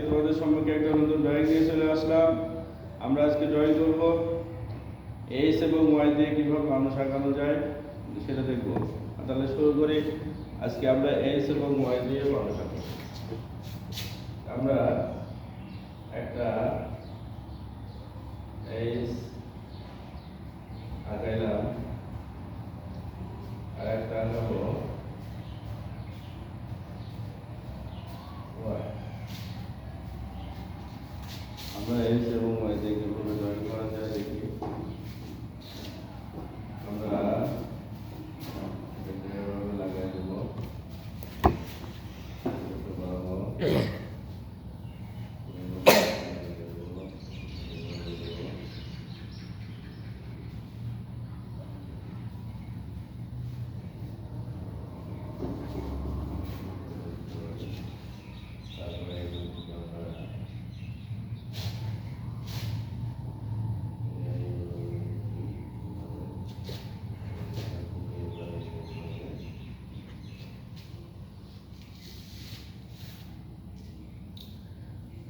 তোমাদের সম্মুখে একটা নতুন ড্রয়িং নিয়ে চলে আসলাম। আমরা আজকে ড্রয়িং করব এইচ এবং ওয়াই দিয়ে কীভাবে মানুষ আঁকানো যায় সেটা দেখব। তাহলে শুরু করি। আজকে আমরা এইচ এবং ওয়াই দিয়ে মানুষ আঁকব। আমরা একটা এইচ আঁকাইলাম আর একটা আঁকাবো ওয়াই। আমরা এইচ এবং ওয়াই দিয়ে কীভাবে ড্রয়িং করা যায় দেখি। আমরা এভাবে লাগাই দেব।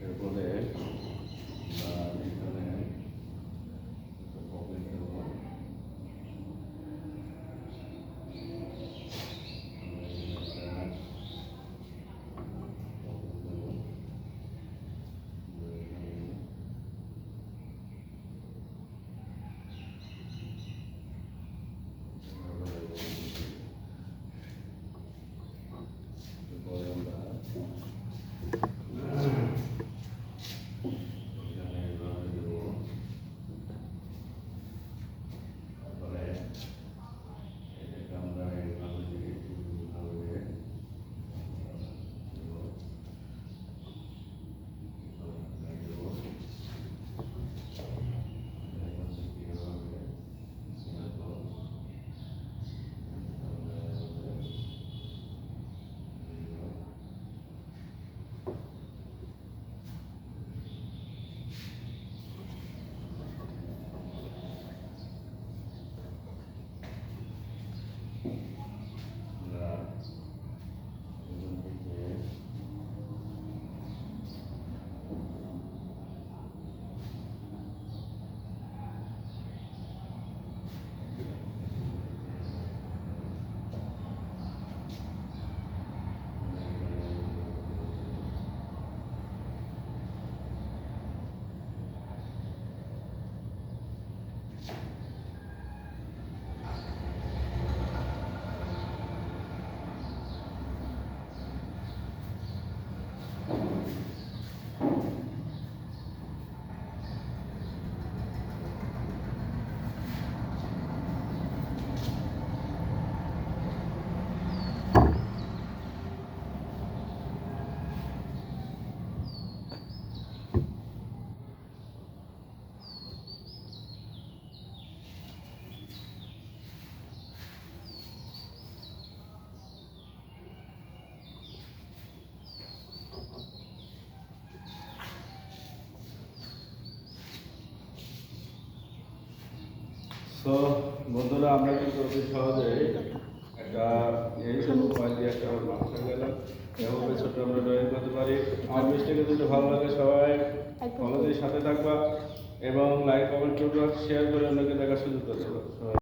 এরপরে তো বন্ধুরা, আমরা কিন্তু অতি সহজে একটা এই সব মোবাইল দিয়ে একটা মানুষ গেলাম। এভাবে ছোট আমরা ড্রয়িং করতে পারি। আমার ভিডিওটি যদি ভালো লাগে সবাই ফলো দিয়ে সাথে থাকবা এবং লাইক কমেন্ট করবা, শেয়ার করে অন্যকে দেখার সুযোগ করে দেবা।